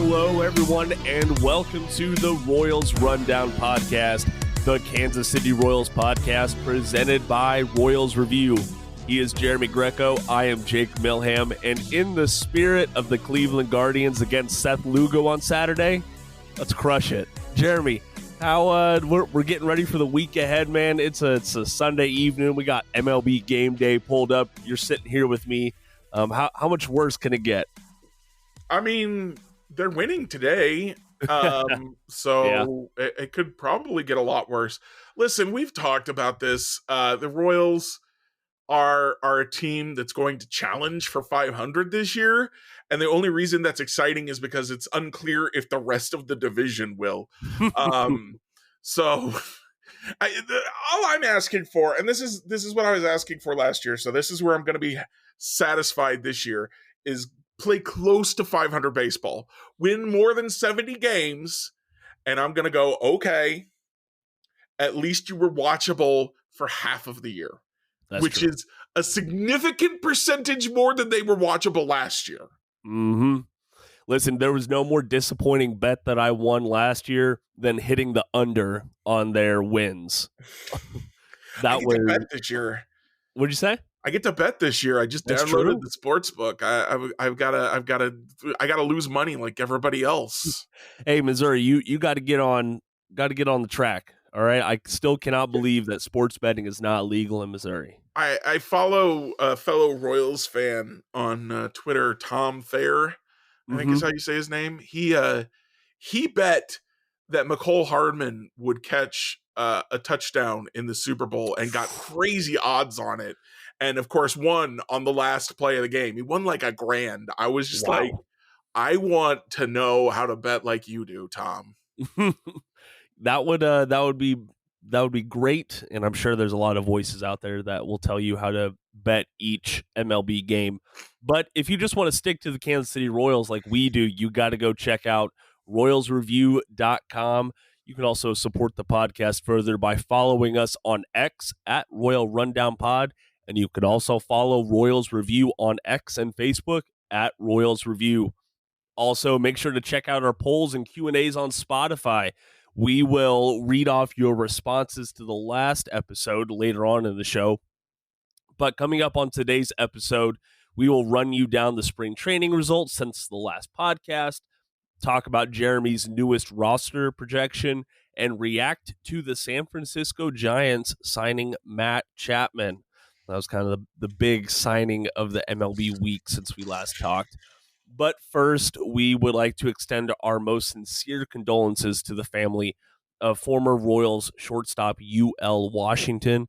Hello, everyone, and welcome to the Royals Rundown Podcast, the Kansas City Royals podcast presented by Royals Review. He is Jeremy Greco. I am Jake Milham, and in the spirit of the Cleveland Guardians against Seth Lugo on Saturday, let's crush it. Jeremy, how we're getting ready for the week ahead, man. It's a Sunday evening. We got MLB Game Day pulled up. You're sitting here with me. How much worse can it get? I mean, they're winning today, so yeah. It could probably get a lot worse. Listen, we've talked about this. The Royals are a team that's going to challenge for 500 this year, and the only reason that's exciting is because it's unclear if the rest of the division will. So all I'm asking for, and this is what I was asking for last year, so this is where I'm going to be satisfied this year, is play close to 500 baseball, win more than 70 games, and I'm going to go, okay, at least you were watchable for half of the year, which is a significant percentage more than they were watchable last year. Mm-hmm. Listen, there was no more disappointing bet that I won last year than hitting the under on their wins. That was bet this year. What'd you say? I get to bet this year. I just downloaded the sports book. I've got to lose money like everybody else. Hey, Missouri, you got to get on the track. All right. I still cannot believe that sports betting is not legal in Missouri. I follow a fellow Royals fan on Twitter, Tom Thayer, I think is how you say his name. He bet that McCole Hardman would catch a touchdown in the Super Bowl and got crazy odds on it. And, of course, won on the last play of the game. He won like $1,000. I was just like, I want to know how to bet like you do, Tom. That would be great. And I'm sure there's a lot of voices out there that will tell you how to bet each MLB game. But if you just want to stick to the Kansas City Royals like we do, you got to go check out royalsreview.com. You can also support the podcast further by following us on X at Royal Rundown Pod. And you could also follow Royals Review on X and Facebook at Royals Review. Also, make sure to check out our polls and Q&As on Spotify. We will read off your responses to the last episode later on in the show. But coming up on today's episode, we will run you down the spring training results since the last podcast, talk about Jeremy's newest roster projection, and react to the San Francisco Giants signing Matt Chapman. That was kind of the big signing of the MLB week since we last talked. But first, we would like to extend our most sincere condolences to the family of former Royals shortstop UL Washington.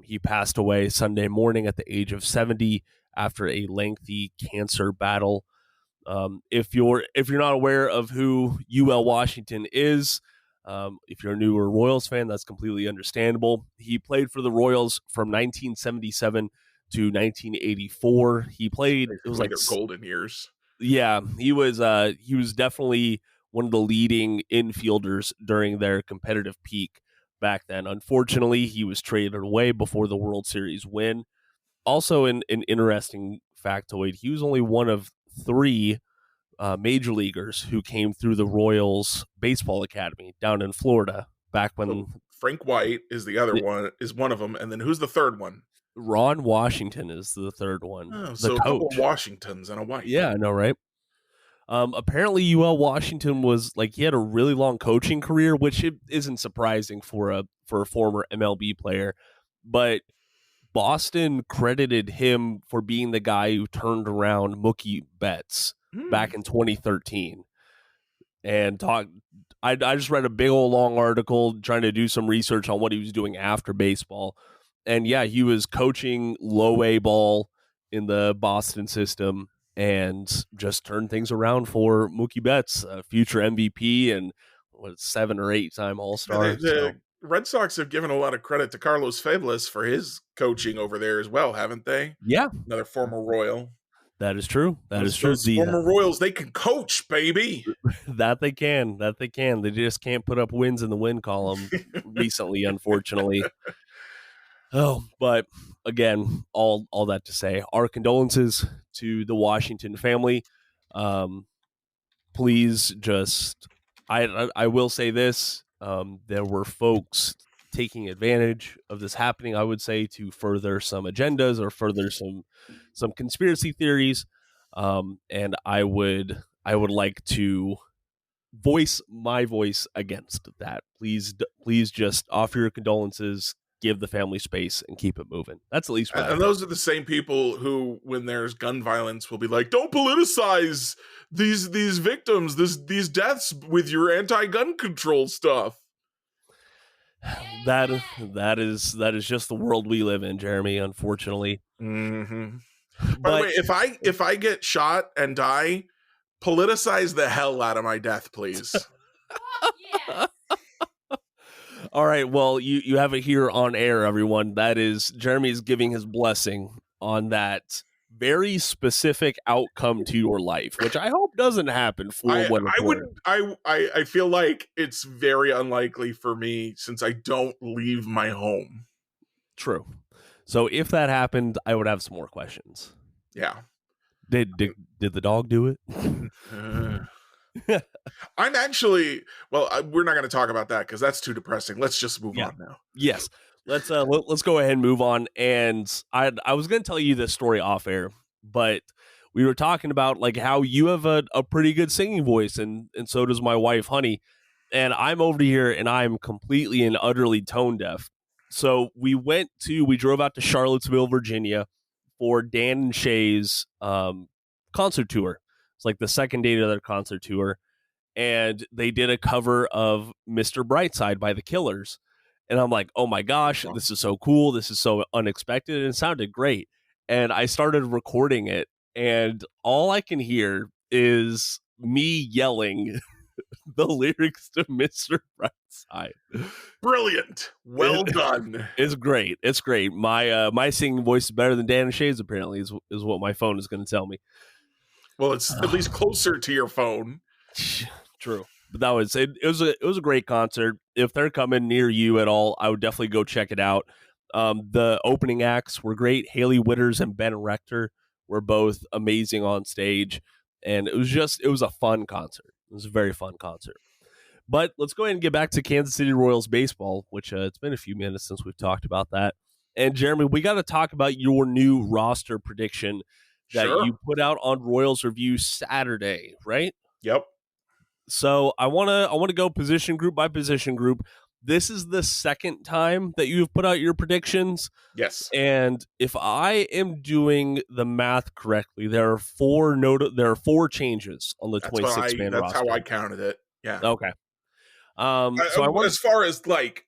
He passed away Sunday morning at the age of 70 after a lengthy cancer battle. If you're not aware of who UL Washington is, if you're a newer Royals fan, that's completely understandable. He played for the Royals from 1977 to 1984. He played, it was like golden years. Yeah, he was definitely one of the leading infielders during their competitive peak back then. Unfortunately, he was traded away before the World Series win. Also, an interesting factoid, he was only one of 3 major leaguers who came through the Royals Baseball Academy down in Florida back when Frank White is the other one, is one of them, and then who's the third one? Ron Washington is the third one. Oh, so a couple of Washingtons and a White. Yeah, I know, right? Apparently, UL Washington was he had a really long coaching career, which isn't surprising for a former MLB player, but Boston credited him for being the guy who turned around Mookie Betts back in 2013. And I just read a big old long article trying to do some research on what he was doing after baseball. And yeah, he was coaching low A ball in the Boston system and just turned things around for Mookie Betts, a future MVP and 7 or 8 time All-Star. The Red Sox have given a lot of credit to Carlos Fabulous for his coaching over there as well, haven't they? Yeah. Another former Royal. That is true. Those former Royals, they can coach, baby. That they can. They just can't put up wins in the win column recently, unfortunately. Oh, but again, all that to say, our condolences to the Washington family. please just, I will say this, there were folks taking advantage of this happening, I would say, to further some agendas or further some conspiracy theories. And I would like to voice my voice against that. Please just offer your condolences, give the family space, and keep it moving. That's at least what And those are the same people who, when there's gun violence, will be like, "Don't politicize these victims, these deaths with your anti-gun control stuff." that is just the world we live in, Jeremy, unfortunately. Mm-hmm. By the But way, if I get shot and die, politicize the hell out of my death, please. Yes. all right, well, you have it here on air, everyone. That is Jeremy's giving his blessing on that very specific outcome to your life, which I hope doesn't happen for what it's worth. I feel like it's very unlikely for me since I don't leave my home. True. So if that happened, I would have some more questions. Yeah. Did the dog do it? I'm actually, well, we're not going to talk about that because that's too depressing. Let's just move on now. Yes. Let's go ahead and move on. And I was going to tell you this story off air, but we were talking about like how you have a pretty good singing voice, and so does my wife, Honey. And I'm over here and I'm completely and utterly tone deaf. So we drove out to Charlottesville, Virginia for Dan and Shay's concert tour. It's like the second day of their concert tour. And they did a cover of Mr. Brightside by the Killers. And I'm like, oh my gosh, this is so cool. This is so unexpected. And it sounded great. And I started recording it. And all I can hear is me yelling the lyrics to Mr. Brightside. Brilliant. Well done. It's great. It's great. My singing voice is better than Dan and Shay's, apparently, is what my phone is going to tell me. Well, it's at least closer to your phone. True. But that was it. It was a great concert. If they're coming near you at all, I would definitely go check it out. The opening acts were great. Haley Witters and Ben Rector were both amazing on stage, and it was a fun concert. It was a very fun concert. But let's go ahead and get back to Kansas City Royals baseball, which it's been a few minutes since we've talked about that. And Jeremy, we got to talk about your new roster prediction that you put out on Royals Review Saturday, right? Yep. So I want to go position group by position group. This is the second time that you've put out your predictions. Yes. And if I am doing the math correctly, there are four changes on the 26-man roster. That's how I counted it. Yeah. Okay. As far as like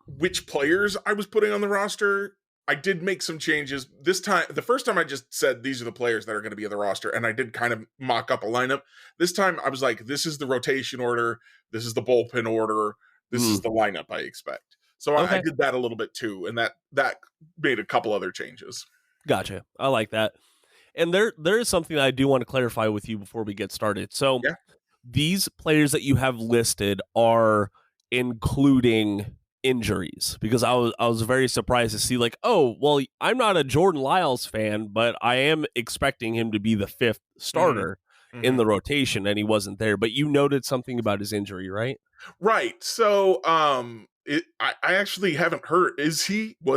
which players I was putting on the roster, I did make some changes this time. The first time I just said, these are the players that are going to be in the roster. And I did kind of mock up a lineup. This time I was like, this is the rotation order. This is the bullpen order. This is the lineup I expect. So I did that a little bit too. And that made a couple other changes. Gotcha. I like that. And there is something that I do want to clarify with you before we get started. So these players that you have listed are including injuries, because I was very surprised to see like, oh, well, I'm not a Jordan Lyles fan, but I am expecting him to be the fifth starter in the rotation, and he wasn't there. But you noted something about his injury, right? Right. So I actually haven't heard. Was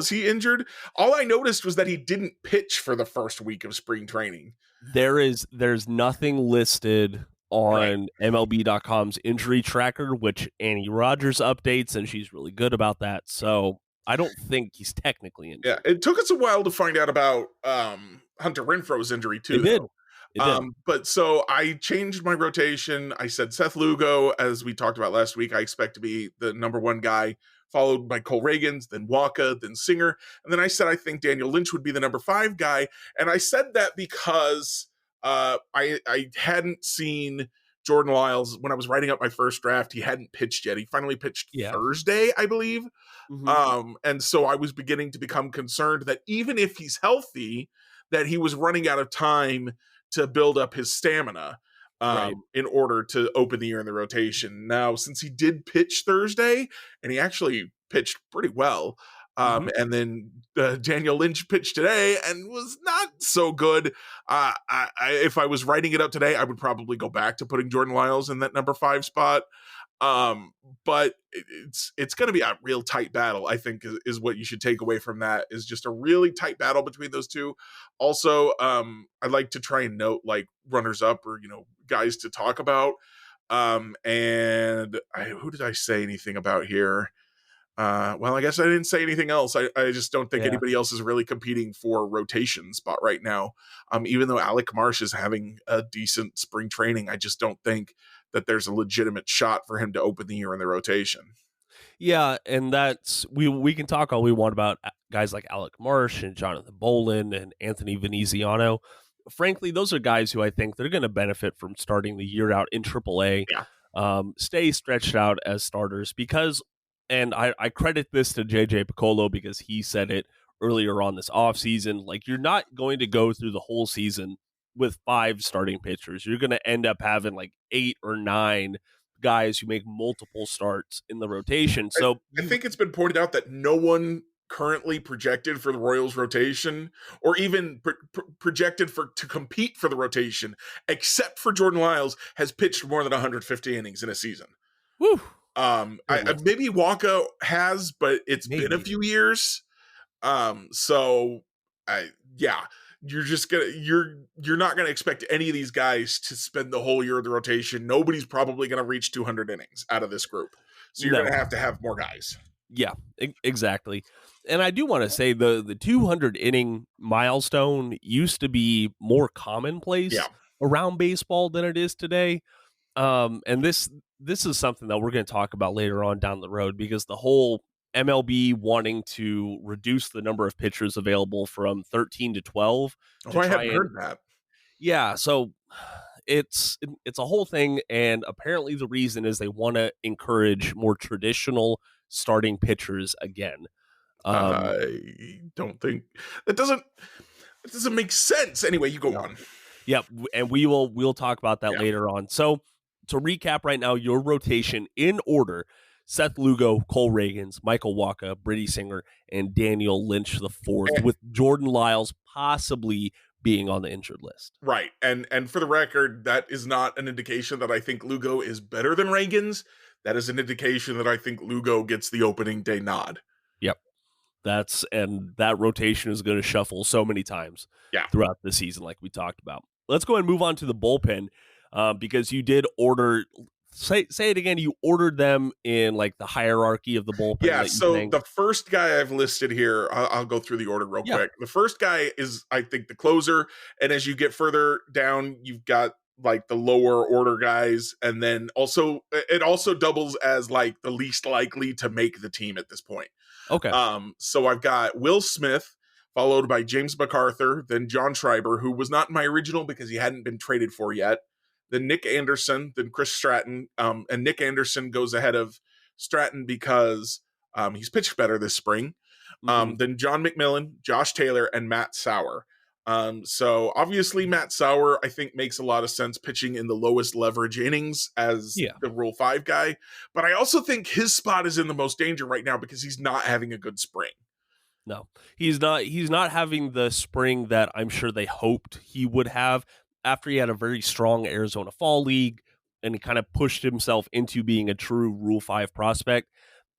he injured? All I noticed was that he didn't pitch for the first week of spring training. There's nothing listed on MLB.com's injury tracker, which Annie Rogers updates, and she's really good about that. So I don't think he's technically injured. Yeah, it took us a while to find out about Hunter Renfroe's injury too. It did. But so I changed my rotation. I said Seth Lugo, as we talked about last week, I expect to be the number one guy, followed by Cole Reagans, then Waka, then Singer. And then I said I think Daniel Lynch would be the number 5 guy. And I said that because I hadn't seen Jordan Lyles when I was writing up my first draft. He hadn't pitched yet. He finally pitched Thursday, I believe. And so I was beginning to become concerned that even if he's healthy, that he was running out of time to build up his stamina in order to open the year in the rotation. Now, since he did pitch Thursday, and he actually pitched pretty well, And then Daniel Lynch pitched today and was not so good. If I was writing it up today, I would probably go back to putting Jordan Lyles in that number 5 spot. But it's going to be a real tight battle, I think, is what you should take away from that, is just a really tight battle between those two. Also, I'd like to try and note like runners up or, guys to talk about. Who did I say anything about here? Well, I guess I didn't say anything else. I just don't think anybody else is really competing for rotation spot right now. Even though Alec Marsh is having a decent spring training, I just don't think that there's a legitimate shot for him to open the year in the rotation. Yeah, and that's we can talk all we want about guys like Alec Marsh and Jonathan Bolin and Anthony Veneziano. Frankly, those are guys who I think they're going to benefit from starting the year out in AAA. Yeah. Stay stretched out as starters because, and I credit this to JJ Piccolo because he said it earlier on this offseason, like you're not going to go through the whole season with 5 starting pitchers. You're going to end up having like 8 or 9 guys who make multiple starts in the rotation. So I think it's been pointed out that no one currently projected for the Royals rotation or even projected to compete for the rotation, except for Jordan Lyles, has pitched more than 150 innings in a season. Whew. Maybe Waka has, but it's been a few years. You're not gonna expect any of these guys to spend the whole year of the rotation. Nobody's probably gonna reach 200 innings out of this group, so you're gonna have to have more guys. Yeah, exactly. And I do want to say the 200 inning milestone used to be more commonplace around baseball than it is today. And this is something that we're going to talk about later on down the road, because the whole MLB wanting to reduce the number of pitchers available from 13 to 12. I hadn't heard that. Yeah, so it's a whole thing, and apparently the reason is they want to encourage more traditional starting pitchers again. I don't think it doesn't make sense. Anyway, you go on. Yep, and we'll talk about that later on. So to recap right now, your rotation in order: Seth Lugo, Cole Reagans, Michael Waka, Brady Singer, and Daniel Lynch IV, with Jordan Lyles possibly being on the injured list. Right. And for the record, that is not an indication that I think Lugo is better than Reagans. That is an indication that I think Lugo gets the opening day nod. Yep. That rotation is going to shuffle so many times throughout the season, like we talked about. Let's go ahead and move on to the bullpen, because you did order. Say it again. You ordered them in like the hierarchy of the bullpen. Yeah. So the first guy I've listed here, I'll go through the order real quick. The first guy is, I think, the closer. And as you get further down, you've got like the lower order guys. And then it also doubles as like the least likely to make the team at this point. Okay. So I've got Will Smith, followed by James MacArthur, then John Schreiber, who was not in my original because he hadn't been traded for yet. Then Nick Anderson, then Chris Stratton. And Nick Anderson goes ahead of Stratton because he's pitched better this spring. Then John McMillan, Josh Taylor, and Matt Sauer. So obviously Matt Sauer, I think, makes a lot of sense pitching in the lowest leverage innings as the Rule 5 guy. But I also think his spot is in the most danger right now because he's not having a good spring. No, he's not. He's not having the spring that I'm sure they hoped he would have after he had a very strong Arizona Fall League and he kind of pushed himself into being a true Rule 5 prospect.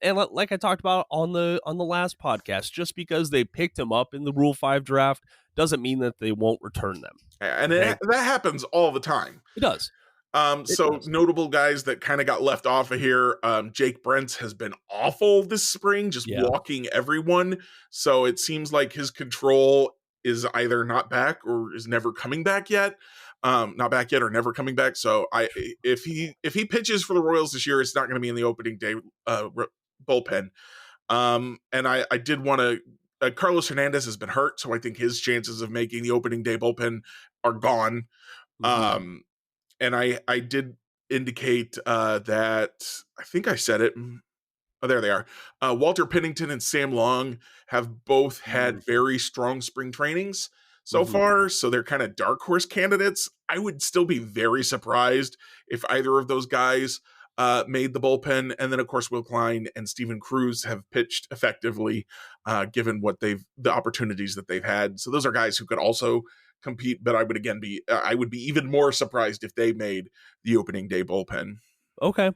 And like I talked about on the last podcast, just because they picked him up in the Rule 5 draft doesn't mean that they won't return them. And that happens all the time. It does. Notable guys that kind of got left off of here. Jake Brentz has been awful this spring, just walking everyone. So it seems like his control is either not back or is never coming back yet. Not back yet or never coming back. So if he pitches for the Royals this year, it's not going to be in the opening day bullpen. And I did want to, Carlos Hernandez has been hurt, so I think his chances of making the opening day bullpen are gone. And I did indicate that, I think I said it. Oh, there they are. Walter Pennington and Sam Long have both had very strong spring trainings so far, so they're kind of dark horse candidates. I would still be very surprised if either of those guys made the bullpen. And then, of course, Will Klein and Steven Cruz have pitched effectively, given the opportunities that they've had. So those are guys who could also compete, but I would be even more surprised if they made the opening day bullpen. Okay.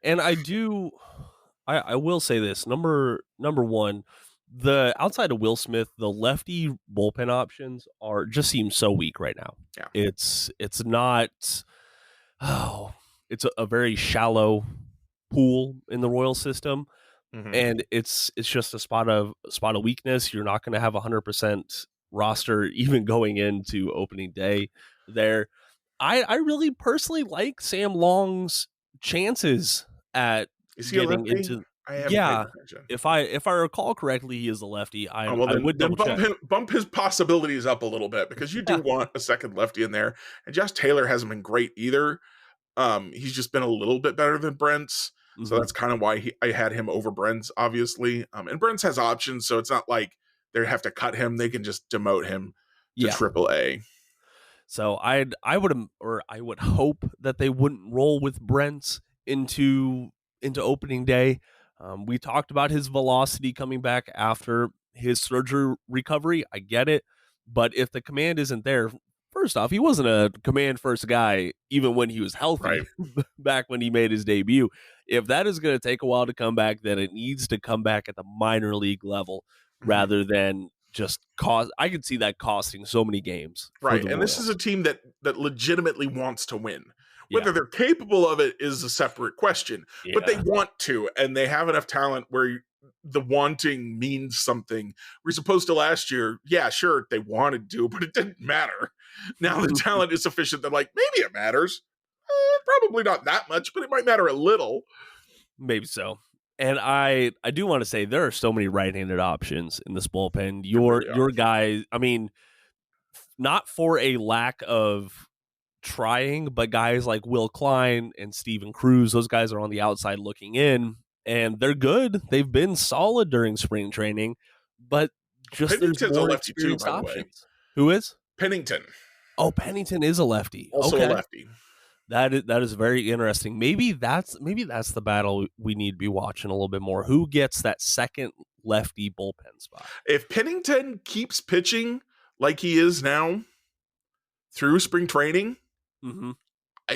And I will say this, number one, the outside of Will Smith, the lefty bullpen options just seem so weak right now. Yeah. It's not, it's a very shallow pool in the Royal system. Mm-hmm. And it's just a spot of weakness. You're not going to have 100% roster even going into opening day there. I really personally like Sam Long's chances at getting into. If I recall correctly, he is a lefty. I would bump his possibilities up a little bit, because you do want a second lefty in there. And Josh Taylor hasn't been great either. He's just been a little bit better than Brent's. Mm-hmm. So that's kind of why I had him over Brent's, obviously. And Brent's has options, so it's not like they have to cut him. They can just demote him to AAA. So I would hope that they wouldn't roll with Brent's into opening day. We talked about his velocity coming back after his surgery recovery. I get it. But if the command isn't there, first off, he wasn't a command first guy even when he was healthy, right? Back when he made his debut. If that is going to take a while to come back, then it needs to come back at the minor league level, mm-hmm. rather than just I could see that costing so many games. Right. And this is a team that legitimately wants to win. Whether they're capable of it is a separate question, but they want to, and they have enough talent where the wanting means something. We're supposed to last year. Yeah, sure. They wanted to, but it didn't matter. Now the talent is sufficient that, like, maybe it matters. Probably not that much, but it might matter a little. Maybe so. And I do want to say there are so many right-handed options in this bullpen. Your guy, I mean, not for a lack of trying, but guys like Will Klein and Steven Cruz, those guys are on the outside looking in, and they're good. They've been solid during spring training, but just there's more experienced options. Who is? Pennington. Oh, Pennington is a lefty. Also a lefty. That is very interesting. Maybe that's the battle we need to be watching a little bit more. Who gets that second lefty bullpen spot? If Pennington keeps pitching like he is now through spring training, mm-hmm.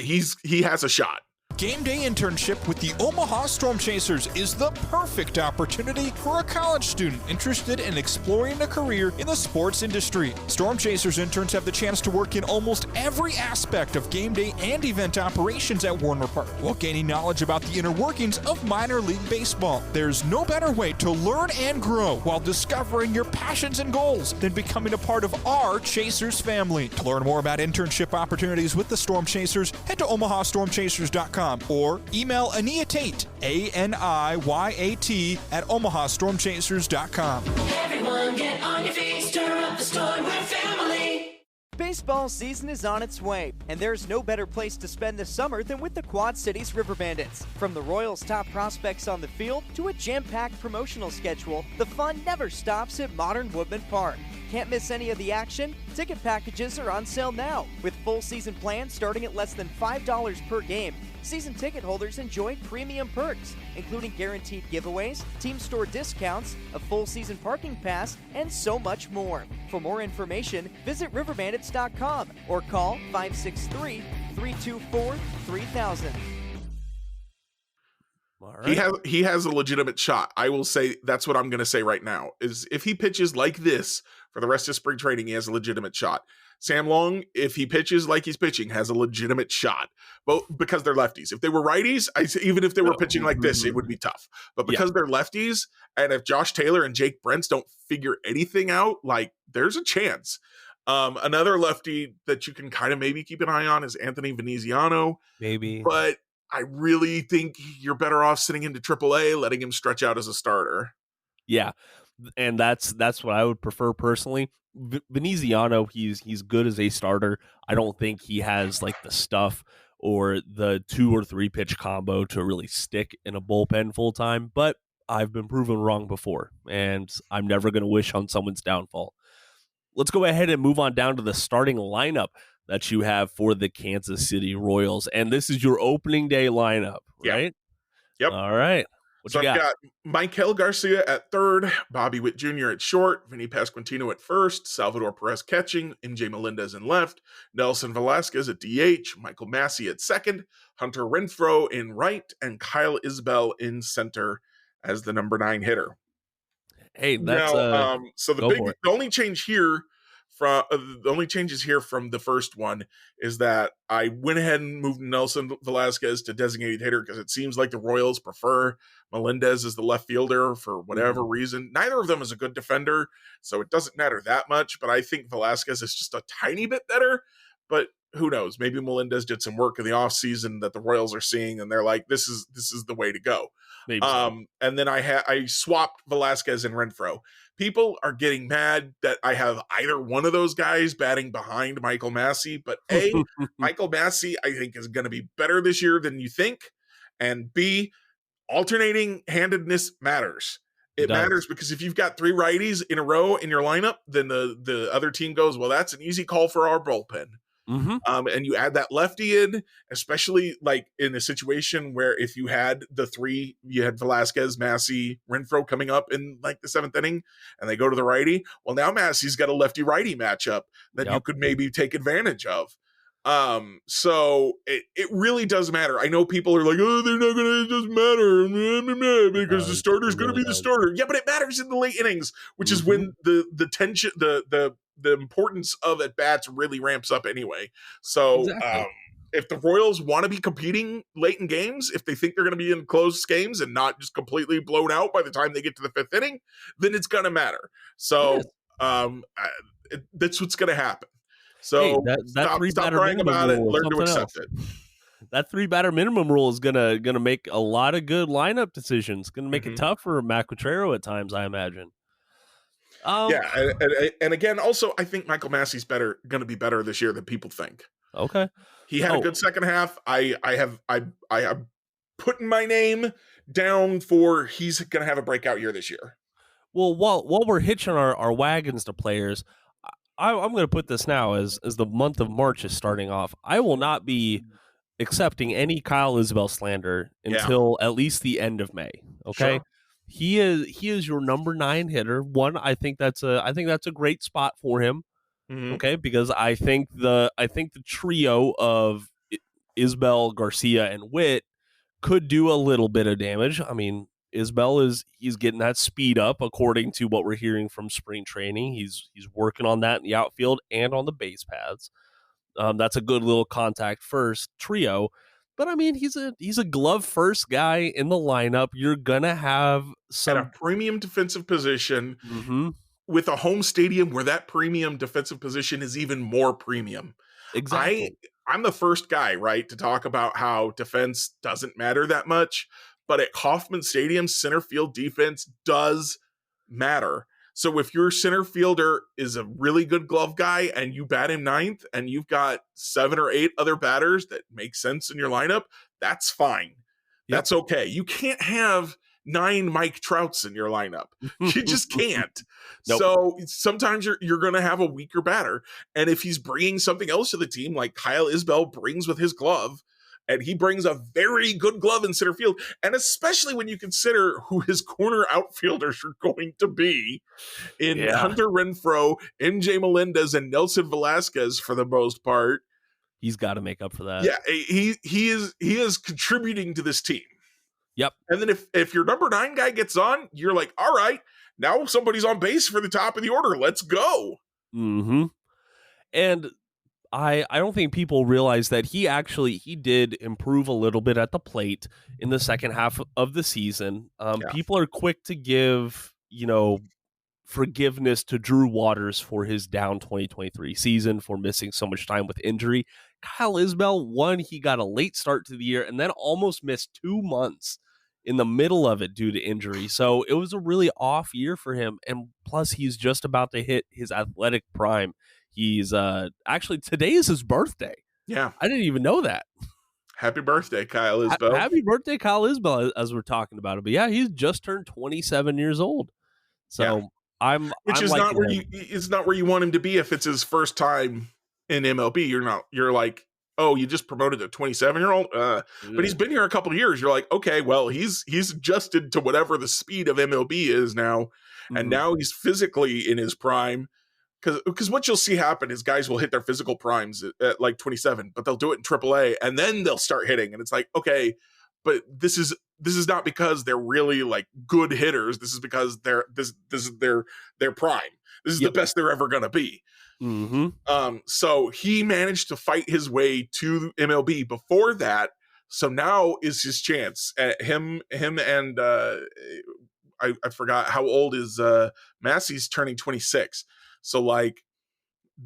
he has a shot. Game day internship with the Omaha Storm Chasers is the perfect opportunity for a college student interested in exploring a career in the sports industry. Storm Chasers interns have the chance to work in almost every aspect of game day and event operations at Warner Park, while gaining knowledge about the inner workings of minor league baseball. There's no better way to learn and grow while discovering your passions and goals than becoming a part of our Chasers family. To learn more about internship opportunities with the Storm Chasers, head to omahastormchasers.com or email Ania Tate, ANIYAT, at omahastormchasers.com. Everyone get on your feet, stir up the storm, we're family. Baseball season is on its way, and there's no better place to spend the summer than with the Quad Cities River Bandits. From the Royals' top prospects on the field to a jam-packed promotional schedule, the fun never stops at Modern Woodman Park. Can't miss any of the action? Ticket packages are on sale now, with full season plans starting at less than $5 per game. Season ticket holders enjoy premium perks, including guaranteed giveaways, team store discounts, a full season parking pass, and so much more. For more information, visit riverbandits.com or call 563-324-3000. Right. He has a legitimate shot. I will say that's what I'm going to say right now, is if he pitches like this for the rest of spring training, he has a legitimate shot. Sam Long, if he pitches like he's pitching, has a legitimate shot. Both because they're lefties. If they were righties, even if they were pitching like this, it would be tough. But because they're lefties, and if Josh Taylor and Jake Brents don't figure anything out, like, there's a chance. Another lefty that you can kind of maybe keep an eye on is Anthony Veneziano. Maybe. But I really think you're better off sitting into AAA, letting him stretch out as a starter. Yeah, and that's what I would prefer personally. Veneziano, he's good as a starter. I don't think he has like the stuff or the 2 or 3 pitch combo to really stick in a bullpen full time, but I've been proven wrong before, and I'm never going to wish on someone's downfall. Let's go ahead and move on down to the starting lineup. that you have for the Kansas City Royals. And this is your opening day lineup, right? Yep. All right. What So you I've got? got Michael Garcia at third, Bobby Witt Jr. at short, Vinny Pasquantino at first, Salvador Perez catching, MJ Melendez in left, Nelson Velasquez at DH, Michael Massey at second, Hunter Renfroe in right, and Kyle Isbell in center as the number 9 hitter. Hey, that's Now, so go for it. the only change here from the only changes here from the first one is that I went ahead and moved Nelson Velasquez to designated hitter because it seems like the Royals prefer Melendez as the left fielder for whatever reason. Neither of them is a good defender, so it doesn't matter that much. But I think Velasquez is just a tiny bit better. But who knows? Maybe Melendez did some work in the offseason that the Royals are seeing, and they're like, "This is the way to go." Maybe so. And then I swapped Velasquez and Renfroe. People are getting mad that I have either one of those guys batting behind Michael Massey, but A, Michael Massey, I think, is going to be better this year than you think. And B, alternating handedness matters. It matters because if you've got 3 righties in a row in your lineup, then the other team goes, well, that's an easy call for our bullpen. And you add that lefty in, especially like in a situation where if you had the 3, you had Velasquez, Massey, Renfroe coming up in like the 7th inning, and they go to the righty. Well, now Massey's got a lefty-righty matchup that you could maybe take advantage of. So it really does matter. I know people are like, oh, they're not gonna, it doesn't matter because the starter's gonna be the starter. Yeah, but it matters in the late innings, which is when the tension, the importance of at bats really ramps up anyway. So if the Royals want to be competing late in games, if they think they're going to be in close games and not just completely blown out by the time they get to the 5th inning, then it's going to matter. So that's what's going to happen. So that stop crying about it. Learn to accept it. That 3-batter minimum rule is gonna make a lot of good lineup decisions. Going to make it tough for Matt Quatrero at times, I imagine. And again, also, I think Michael Massey's going to be better this year than people think. Okay, he had a good second half. I have put my name down for he's going to have a breakout year this year. Well, while we're hitching our wagons to players, I'm going to put this now as the month of March is starting off. I will not be accepting any Kyle Isbell slander until at least the end of May. Okay. Sure. He is your number 9 hitter. I think that's a great spot for him. Okay, because I think the trio of Isbell, Garcia, and Witt could do a little bit of damage. I mean, Isbell he's getting that speed up according to what we're hearing from spring training. He's working on that in the outfield and on the base paths. That's a good little contact first trio. But I mean, he's a glove first guy in the lineup. You're gonna have some at a premium defensive position with a home stadium where that premium defensive position is even more premium. Exactly. I'm the first guy, right, to talk about how defense doesn't matter that much, but at Kauffman Stadium, center field defense does matter. So if your center fielder is a really good glove guy and you bat him 9th and you've got 7 or 8 other batters that make sense in your lineup, that's fine. Yep. That's okay. You can't have 9 Mike Trouts in your lineup. You just can't. Nope. So sometimes you're going to have a weaker batter. And if he's bringing something else to the team, like Kyle Isbell brings with his glove, and he brings a very good glove in center field, and especially when you consider who his corner outfielders are going to be in Hunter Renfroe, MJ Melendez, and Nelson Velasquez for the most part. He's got to make up for that. Yeah, he is contributing to this team. Yep. And then if your number 9 guy gets on, you're like, all right, now somebody's on base for the top of the order. Let's go. And I don't think people realize that he did improve a little bit at the plate in the second half of the season. People are quick to give, forgiveness to Drew Waters for his down 2023 season for missing so much time with injury. Kyle Isbell, he got a late start to the year and then almost missed 2 months in the middle of it due to injury. So it was a really off year for him. And plus he's just about to hit his athletic prime. He's actually today is his birthday. Yeah. I didn't even know that. Happy birthday, Kyle Isbell. Happy birthday, Kyle Isbell, as we're talking about it. But yeah, he's just turned 27 years old. So it's not where you want him to be if it's his first time in MLB. You're like, oh, you just promoted a 27-year-old, but he's been here a couple of years. You're like, okay, well, he's adjusted to whatever the speed of MLB is now, and now he's physically in his prime. Because what you'll see happen is guys will hit their physical primes at like 27, but they'll do it in AAA, and then they'll start hitting, and it's like, okay, but this is not because they're really like good hitters. This is because this is their prime. This is the best they're ever gonna be. So he managed to fight his way to MLB before that. So now is his chance. Him and I forgot how old is Massey's turning 26. So like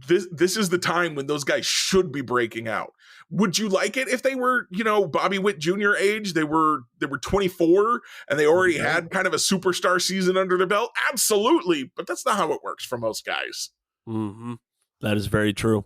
this is the time when those guys should be breaking out. Would you like it if they were, Bobby Witt Jr. age? They were 24 and they already had kind of a superstar season under their belt? Absolutely. But that's not how it works for most guys. That is very true.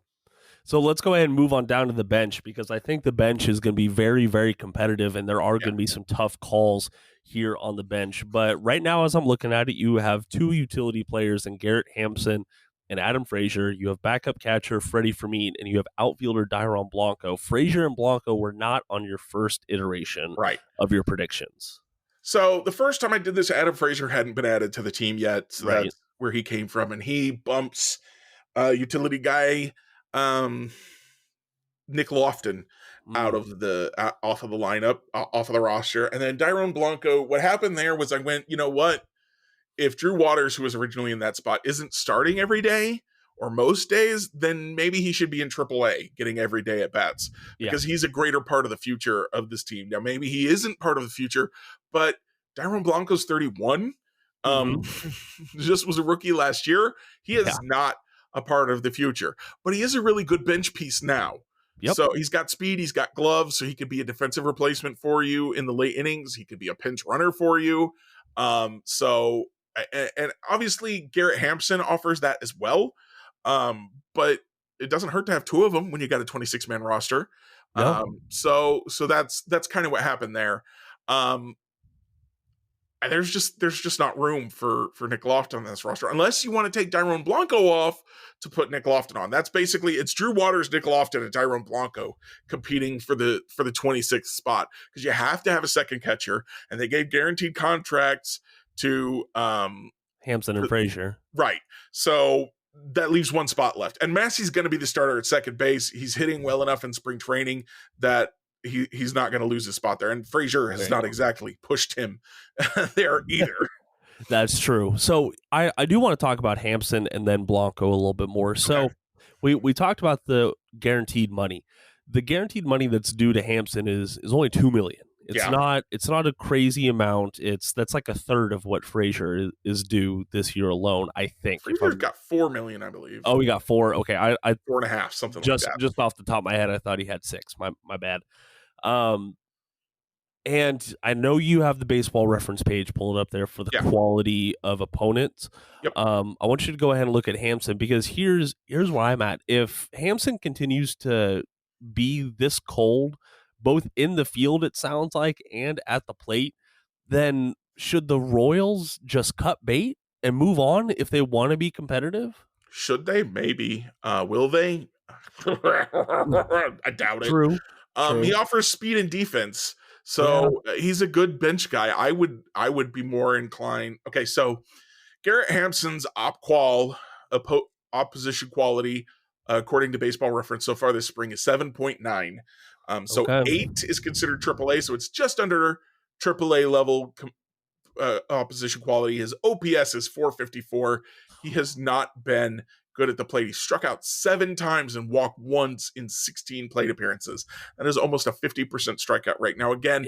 So let's go ahead and move on down to the bench, because I think the bench is going to be very, very competitive, and there are going to be some tough calls here on the bench. But right now, as I'm looking at it, you have two utility players in Garrett Hampson and Adam Frazier. You have backup catcher Freddie Fermin, and you have outfielder Dairon Blanco. Frazier and Blanco were not on your first iteration of your predictions. So the first time I did this, Adam Frazier hadn't been added to the team yet. So that's where he came from. And he bumps utility guy Nick Lofton off of the lineup, off of the roster. And then Dairon Blanco, what happened there was I went, you know what? If Drew Waters, who was originally in that spot, isn't starting every day or most days, then maybe he should be in AAA getting every day at bats, because he's a greater part of the future of this team. Now, maybe he isn't part of the future, but Dairon Blanco's 31. Just was a rookie last year. He is not a part of the future, but he is a really good bench piece now. So he's got speed, he's got gloves, so he could be a defensive replacement for you in the late innings. He could be a pinch runner for you. So and obviously Garrett Hampson offers that as well. But it doesn't hurt to have two of them when you got a 26-man roster. So that's kind of what happened there. And there's just not room for Nick Lofton on this roster, unless you want to take Dairon Blanco off to put Nick Lofton on. That's basically, it's Drew Waters, Nick Lofton, and Dairon Blanco competing for the 26th spot, because you have to have a second catcher, and they gave guaranteed contracts to Hampson and Frazier. Right. So that leaves one spot left, and Massey's going to be the starter at second base. He's hitting well enough in spring training that he's not going to lose his spot there. And Frazier has not exactly pushed him there either. That's true. So I do want to talk about Hampson and then Blanco a little bit more. So we talked about the guaranteed money. The guaranteed money that's due to Hampson is only $2 million. It's not a crazy amount. That's like a third of what Frazier is due this year alone, I think. Frazier's got $4 million, I believe. Oh, we got 4. Okay, I 4.5, something like that. Just off the top of my head, I thought he had 6. My bad. And I know you have the baseball reference page pulled up there for the quality of opponents. I want you to go ahead and look at Hampson, because here's where I'm at. If Hampson continues to be this cold, both in the field, it sounds like, and at the plate, then should the Royals just cut bait and move on if they want to be competitive? Should they? Maybe. Will they? I doubt it. True. He offers speed and defense, so he's a good bench guy. I would be more inclined. Okay, so Garrett Hampson's opposition quality, according to Baseball Reference, so far this spring is 7.9. So 8 is considered AAA, so it's just under AAA level opposition quality. His OPS is 454. He has not been good at the plate. He struck out 7 times and walked once in 16 plate appearances. That is almost a 50% strikeout rate. Now, again,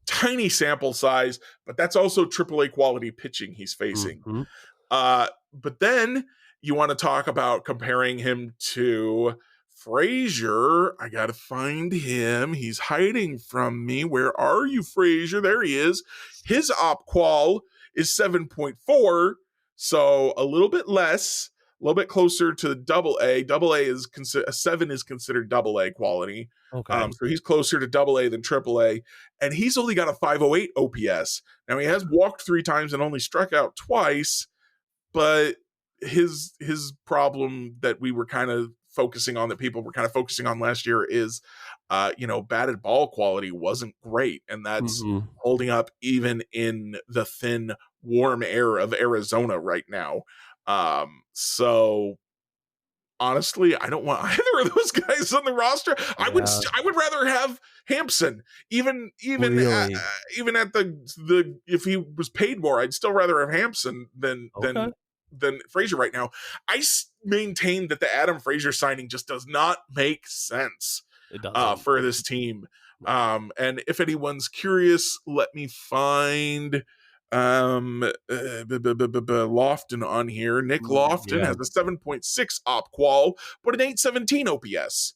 tiny sample size, but that's also AAA quality pitching he's facing. But then you want to talk about comparing him to Frazier. I gotta find him. He's hiding from me. Where are you, Frazier? There he is. His op qual is 7.4, so a little bit less, a little bit closer to AA. AA is a 7 is considered AA quality. So he's closer to AA than AAA, and he's only got a 508 OPS. Now he has walked 3 times and only struck out twice, but his problem that we were kind of focusing on, that people were kind of focusing on last year, is, batted ball quality wasn't great. And that's holding up even in the thin, warm air of Arizona right now. So honestly, I don't want either of those guys on the roster. I would rather have Hampson, even Really? even at the if he was paid more, I'd still rather have Hampson than Frazier right now. I maintain that the Adam Frazier signing just does not make sense. It doesn't. For this team. And if anyone's curious, let me find Lofton on here. Nick Lofton has a 7.6 op qual, but an 817 OPS.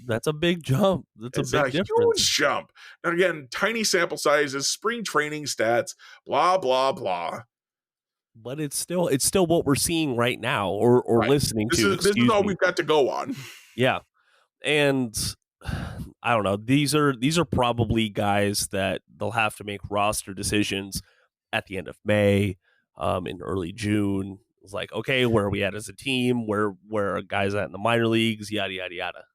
That's a big jump. That's a big difference. Huge jump. And again, tiny sample sizes, spring training stats, blah blah blah. But it's still what we're seeing right now, or right. Listening to. This is all we've got to go on. Yeah, and I don't know. These are probably guys that they'll have to make roster decisions at the end of May, in early June. It's like, okay, where are we at as a team? Where are guys at in the minor leagues? Yada yada yada.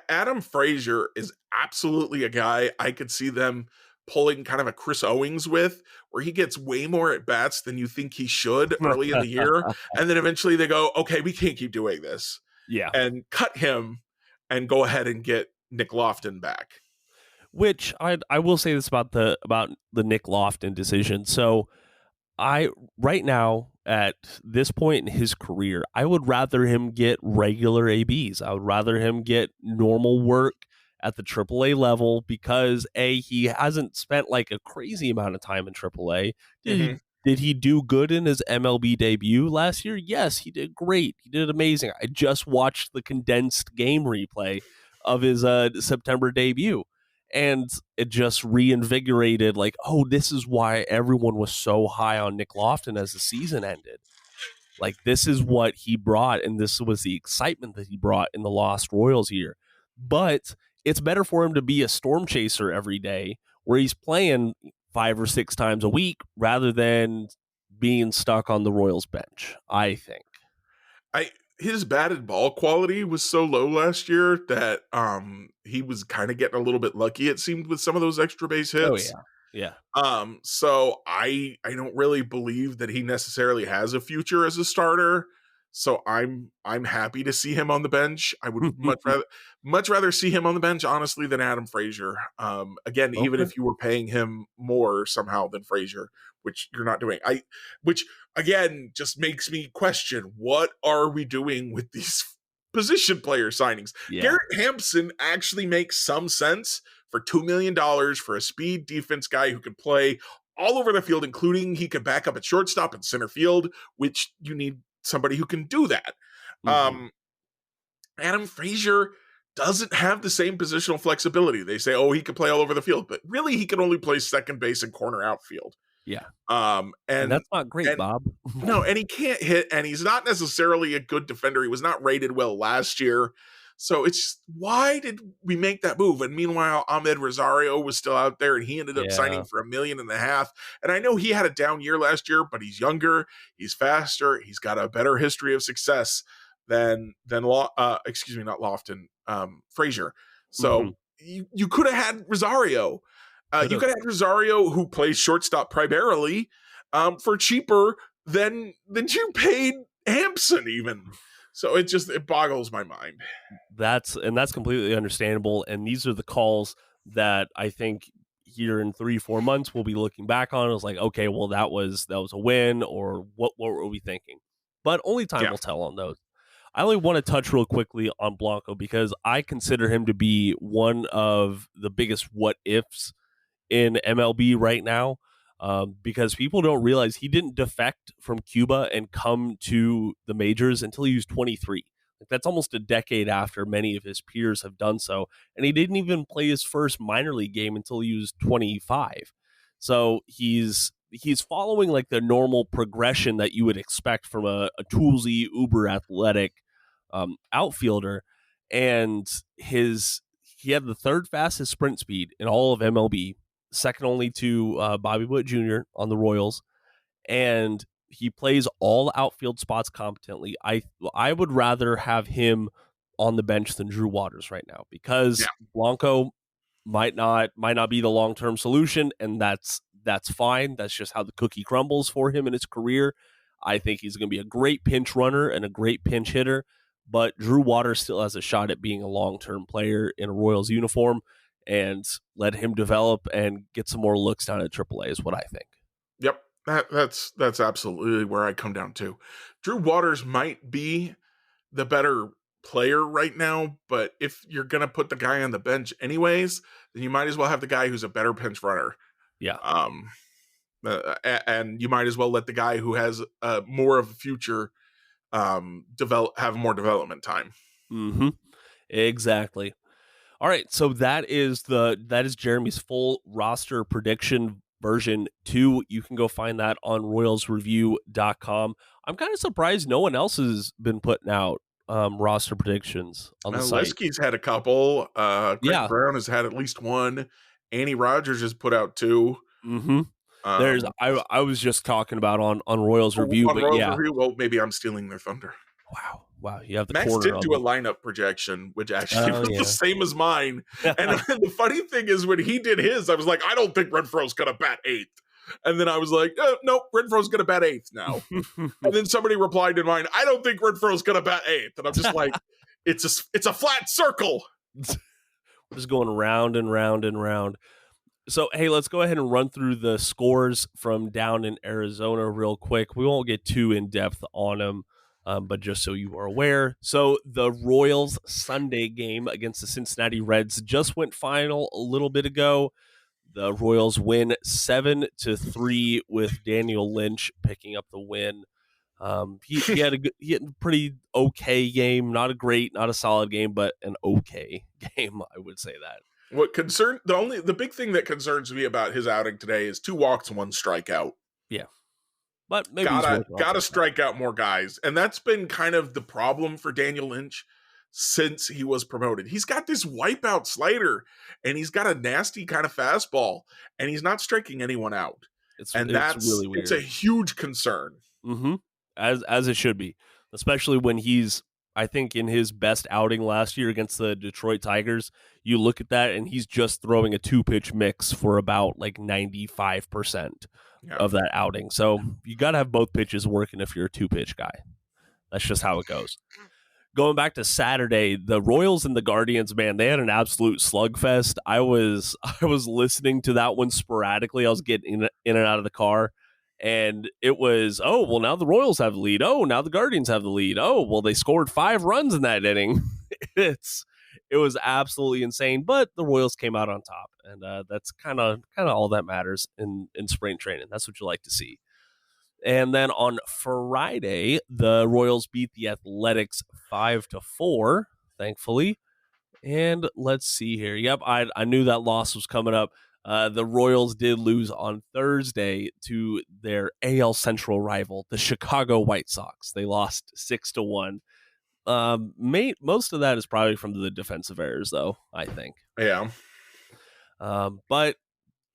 Adam Frazier is absolutely a guy I could see them pulling kind of a Chris Owings with, where he gets way more at bats than you think he should early in the year, and then eventually they go, okay, we can't keep doing this. Yeah, and cut him and go ahead and get Nick Lofton back. Which I will say this about the Nick Lofton decision. So right now at this point in his career, I would rather him get regular ABs. I would rather him get normal work at the AAA level, because he hasn't spent like a crazy amount of time in AAA. Did he do good in his MLB debut last year? Yes, he did great. He did amazing. I just watched the condensed game replay of his September debut, and it just reinvigorated, like, oh, this is why everyone was so high on Nick Lofton as the season ended. Like, this is what he brought, and this was the excitement that he brought in the Lost Royals year. But it's better for him to be a storm chaser every day, where he's playing 5 or 6 times a week, rather than being stuck on the Royals bench, I think. His batted ball quality was so low last year that he was kind of getting a little bit lucky, it seemed, with some of those extra base hits. Oh yeah. So I don't really believe that he necessarily has a future as a starter. So I'm happy to see him on the bench. I would much rather see him on the bench, honestly, than Adam Frazier. Again, even if you were paying him more somehow than Frazier, which you're not doing. Which again just makes me question, what are we doing with these position player signings? Yeah. Garrett Hampson actually makes some sense for $2 million for a speed defense guy who can play all over the field, including he could back up at shortstop and center field, which you need somebody who can do that. Adam Frazier doesn't have the same positional flexibility. They say, oh, he can play all over the field, but really he can only play second base and corner outfield. Yeah. And that's not great, Bob. No, and he can't hit, and he's not necessarily a good defender. He was not rated well last year. So it's, why did we make that move? And meanwhile, Ahmed Rosario was still out there, and he ended up signing for $1.5 million. And I know he had a down year last year, but he's younger, he's faster, he's got a better history of success than not Lofton, Frazier. So you could have had Rosario. You could have had Rosario, who plays shortstop primarily, for cheaper than you paid Hampson even. So it boggles my mind. That's completely understandable. And these are the calls that I think here in 3-4 months we'll be looking back on. It was like, okay, well, that was a win, or what were we thinking? But only time will tell on those. I only want to touch real quickly on Blanco, because I consider him to be one of the biggest what ifs in MLB right now. Because people don't realize he didn't defect from Cuba and come to the majors until he was 23. That's almost a decade after many of his peers have done so. And he didn't even play his first minor league game until he was 25. So he's following like the normal progression that you would expect from a toolsy, uber athletic outfielder. And he had the third fastest sprint speed in all of MLB, second only to Bobby Witt Jr. on the Royals. And He plays all outfield spots competently. I would rather have him on the bench than Drew Waters right now, because Blanco might not be the long-term solution, and that's fine. That's just how the cookie crumbles for him in his career. I think he's going to be a great pinch runner and a great pinch hitter, but Drew Waters still has a shot at being a long-term player in a Royals uniform, and let him develop and get some more looks down at AAA is what I think. Yep. That's absolutely where I come down to. Drew Waters might be the better player right now, but if you're going to put the guy on the bench anyways, then you might as well have the guy who's a better pinch runner. Yeah. And you might as well let the guy who has more of a future have more development time. Mm-hmm. Exactly. All right, so that is Jeremy's full roster prediction version 2. You can go find that on royalsreview.com. I'm kind of surprised no one else has been putting out roster predictions on the site. Lesky's had a couple. Greg Brown has had at least one. Annie Rogers has put out 2. Mm-hmm. I was just talking about on Royals Review, Review. Well, maybe I'm stealing their thunder. Wow, you have the Max corner. did do a lineup projection, which actually was the same as mine. And the funny thing is, when he did his, I was like, I don't think Renfroe's going to bat 8th. And then I was like, nope, Renfroe's going to to bat 8th now. And then somebody replied in mine, I don't think Renfroe's going to bat 8th. And I'm just like, it's a flat circle. We're just going round and round and round. So, hey, let's go ahead and run through the scores from down in Arizona real quick. We won't get too in-depth on them, but just so you are aware. So, the Royals Sunday game against the Cincinnati Reds just went final a little bit ago. The Royals win 7-3 with Daniel Lynch picking up the win. He had a pretty okay game. Not a great, not a solid game, but an okay game, I would say that. The big thing that concerns me about his outing today is 2 walks and 1 strikeout. Yeah. But maybe gotta strike out more guys. And that's been kind of the problem for Daniel Lynch since he was promoted. He's got this wipeout slider and he's got a nasty kind of fastball and he's not striking anyone out. That's really weird. It's a huge concern. Mm-hmm. As it should be, especially when he's, I think, in his best outing last year against the Detroit Tigers. You look at that and he's just throwing a 2-pitch mix for about like 95% of that outing. So you got to have both pitches working if you're a 2-pitch guy. That's just how it goes. Going back to Saturday, the Royals and the Guardians, man, they had an absolute slugfest. I was listening to that one sporadically. I was getting in and out of the car, and it was, oh, well, now the Royals have the lead. Oh, now the Guardians have the lead. Oh, well, they scored 5 runs in that inning. It was absolutely insane, but the Royals came out on top, and that's kind of all that matters in spring training. That's what you like to see. And then on Friday, the Royals beat the Athletics 5-4, thankfully. And let's see here. Yep, I knew that loss was coming up. The Royals did lose on Thursday to their AL Central rival, the Chicago White Sox. They lost 6-1. Most of that is probably from the defensive errors, though, I think. Yeah. But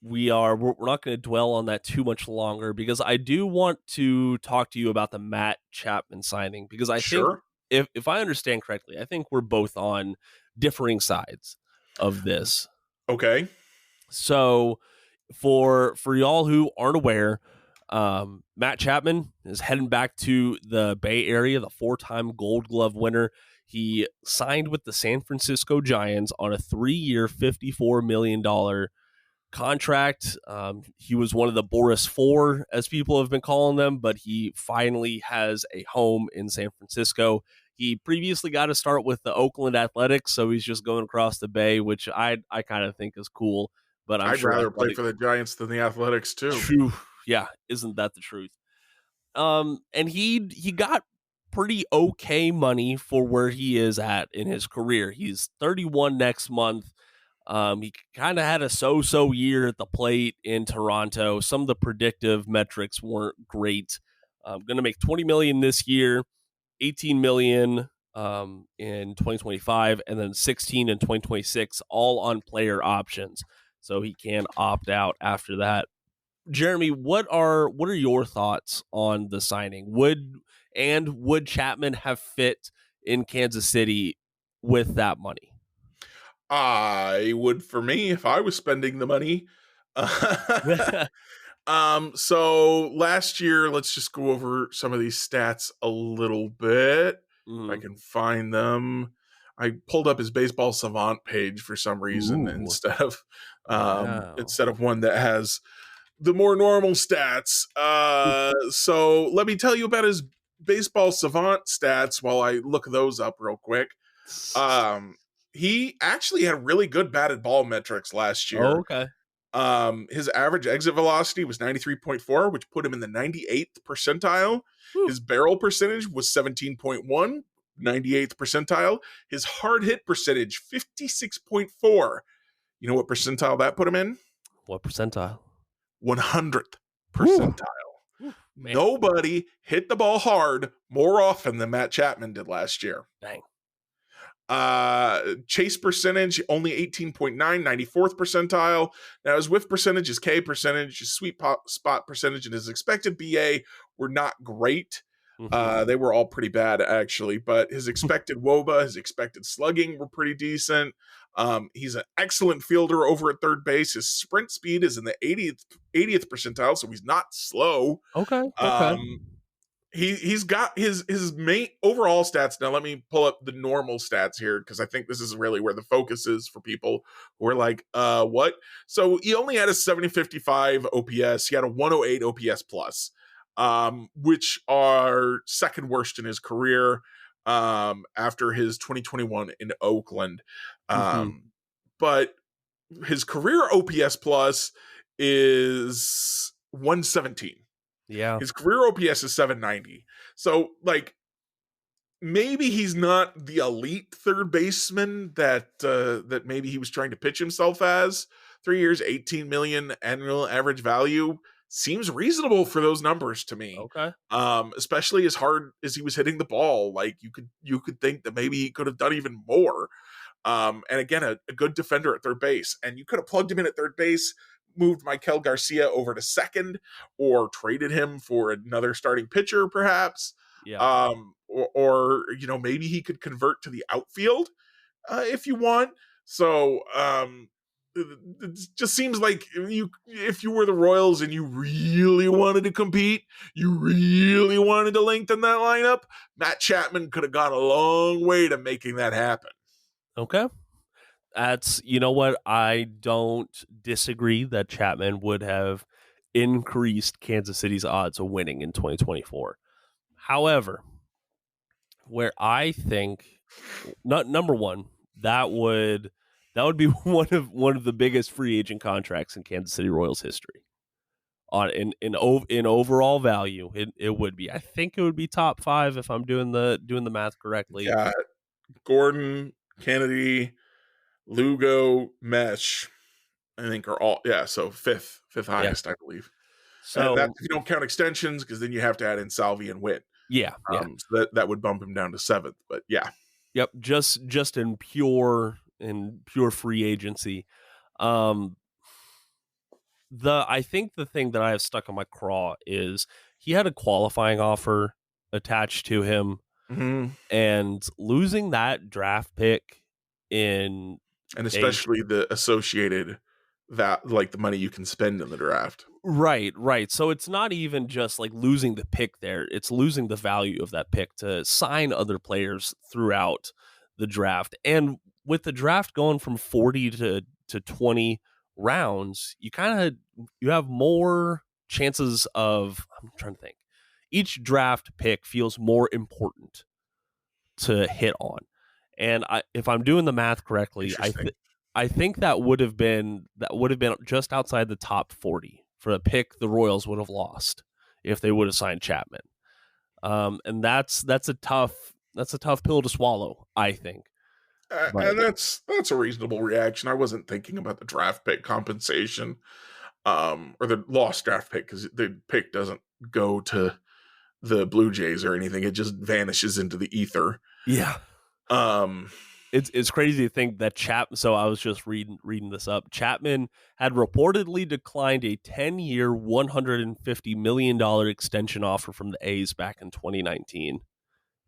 we're not going to dwell on that too much longer, because I do want to talk to you about the Matt Chapman signing, because I think, if I understand correctly, I think we're both on differing sides of this. Okay. So for y'all who aren't aware, Matt Chapman is heading back to the Bay Area, the 4-time Gold Glove winner. He signed with the San Francisco Giants on a 3-year, $54 million contract. He was one of the Boras 4, as people have been calling them, but he finally has a home in San Francisco. He previously got to start with the Oakland Athletics, so he's just going across the bay, which I kind of think is cool. But I'd rather play for the Giants than the Athletics too. True. Yeah, isn't that the truth? And he got pretty okay money for where he is at in his career. He's 31 next month. He kind of had a so-so year at the plate in Toronto. Some of the predictive metrics weren't great. Going to make $20 million this year, $18 million in 2025, and then $16 in 2026, all on player options. So he can opt out after that. Jeremy, what are your thoughts on the signing? Would Chapman have fit in Kansas City with that money? I would, for me, if I was spending the money. So last year, let's just go over some of these stats a little bit. If I can find them. I pulled up his baseball savant page for some reason instead of one that has the more normal stats. So let me tell you about his baseball savant stats while I look those up real quick. He actually had really good batted ball metrics last year. Oh, okay. His average exit velocity was 93.4, which put him in the 98th percentile. Whew. His barrel percentage was 17.1, 98th percentile. His hard hit percentage, 56.4. You know what percentile that put him in? What percentile? 100th percentile. Whew. Nobody hit the ball hard more often than Matt Chapman did last year. Dang. Chase percentage only 18.9, 94th percentile. Now his whiff percentage, his K percentage, his sweet spot percentage, and his expected BA were not great. They were all pretty bad actually, but his expected WOBA, his expected slugging were pretty decent. He's an excellent fielder over at third base. His sprint speed is in the 80th percentile, so he's not slow. Okay. He's got his main overall stats. Now let me pull up the normal stats here because I think this is really where the focus is for people who are like, what? So he only had a 70-55 OPS. He had a 108 OPS plus, which are second worst in his career after his 2021 in Oakland. But his career OPS plus is 117. Yeah. His career OPS is 790. So, like, maybe he's not the elite third baseman that maybe he was trying to pitch himself as. 3 years, 18 million annual average value seems reasonable for those numbers to me. Okay. Especially as hard as he was hitting the ball, like you could think that maybe he could have done even more. And again, a good defender at third base, and you could have plugged him in at third base, moved Michael Garcia over to second, or traded him for another starting pitcher, perhaps. Yeah. Or you know, maybe he could convert to the outfield if you want. So it just seems like if you were the Royals and you really wanted to compete, you really wanted to lengthen that lineup, Matt Chapman could have gone a long way to making that happen. Okay. You know what? I don't disagree that Chapman would have increased Kansas City's odds of winning in 2024. However, where I think, number one, that would be one of the biggest free agent contracts in Kansas City Royals history. In overall value, it would be. I think it would be top 5 if I'm doing the math correctly. Yeah, Gordon, Kennedy, Lugo, Mesh, I think are all, so fifth highest, I believe. So and that, if you don't count extensions, because then you have to add in Salvi and Witt. So that would bump him down to 7th. But yeah, yep, just in pure free agency. I think the thing that I have stuck on my craw is he had a qualifying offer attached to him, and losing that draft pick and especially the associated that, like, the money you can spend in the draft. Right. So it's not even just like losing the pick there. It's losing the value of that pick to sign other players throughout the draft. And with the draft going from 40 to 20 rounds, you have more chances of, I'm trying to think, each draft pick feels more important to hit on. And if I'm doing the math correctly, I think that would have been just outside the top 40 for the pick the Royals would have lost if they would have signed Chapman. And that's a tough pill to swallow, I think. And that's a reasonable reaction. I wasn't thinking about the draft pick compensation, or the lost draft pick, because the pick doesn't go to the Blue Jays or anything. It just vanishes into the ether. Yeah. It's crazy to think that So I was just reading this up. Chapman had reportedly declined a 10-year, $150 million extension offer from the A's back in 2019,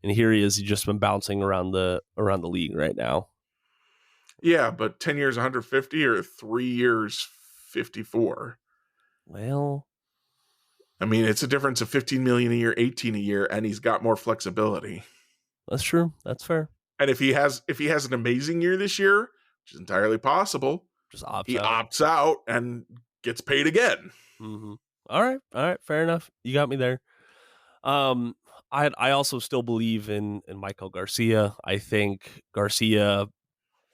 and here he is. He's just been bouncing around the league right now. Yeah, but 10 years, 150, or 3 years, 54. Well, I mean, it's a difference of 15 million a year, 18 a year, and he's got more flexibility. that's true. That's fair. And if he has an amazing year this year, which is entirely possible, Just opts he out. opts out and gets paid again. Mm-hmm. All right, fair enough. You got me there. I also still believe in Michael Garcia. I think Garcia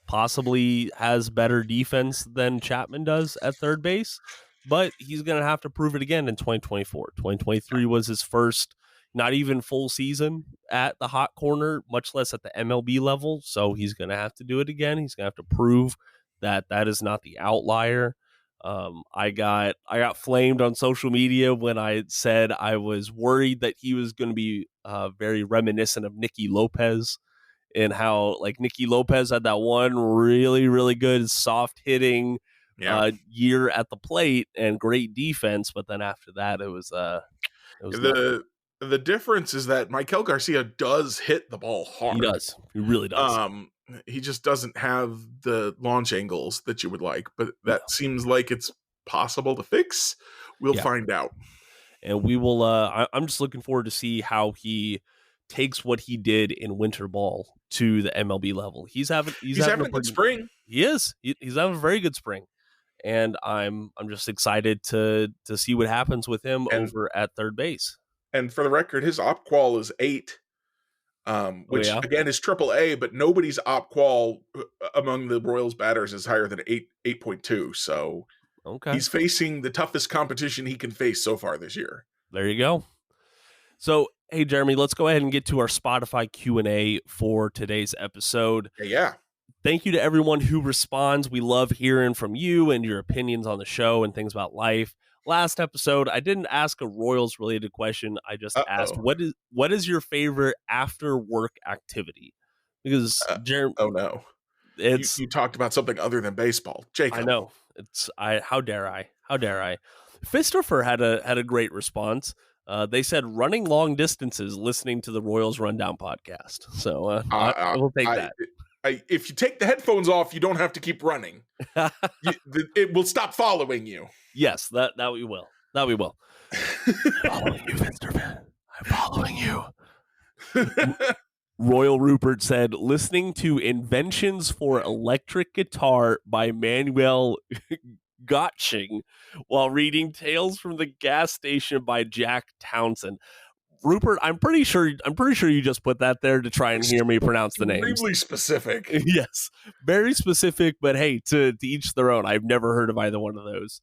possibly has better defense than Chapman does at third base, but he's going to have to prove it again in 2024. 2023 was his first, not even full season at the hot corner, much less at the MLB level. So he's going to have to do it again. He's going to have to prove that is not the outlier. I got flamed on social media when I said I was worried that he was going to be very reminiscent of Nicky Lopez, and how like Nicky Lopez had that one really, really good soft hitting year at the plate and great defense, but then after that it was the difference is that Michael Garcia does hit the ball hard. He does. He really does. He just doesn't have the launch angles that you would like, but that seems like it's possible to fix. We'll find out. And we will I'm just looking forward to see how he takes what he did in winter ball to the MLB level. He's having a good spring. He is. He's having a very good spring, and I'm just excited to see what happens with him over at third base. And for the record, his op qual is 8, which again is AAA, but nobody's op qual among the Royals batters is higher than 8.2. So he's facing the toughest competition he can face so far this year. There you go. So, hey, Jeremy, let's go ahead and get to our Spotify Q&A for today's episode. Yeah. Thank you to everyone who responds. We love hearing from you and your opinions on the show and things about life. Last episode, I didn't ask a Royals-related question. I just asked, what is your favorite after-work activity? Because, Jeremy... oh, no. You talked about something other than baseball. Jacob. I know. How dare I? Fisterfer had a great response. They said running long distances listening to the Royals Rundown podcast. So I will take that. If you take the headphones off, you don't have to keep running. It will stop following you. Yes, that we will. That we will. Following you, Fisterfer. I'm following you. Royal Rupert said, listening to Inventions for Electric Guitar by Manuel Gotching while reading Tales from the Gas Station by Jack Townsend. Rupert, I'm pretty sure you just put that there to try and hear me pronounce the names. Really specific. Yes, very specific, but hey, to each their own. I've never heard of either one of those.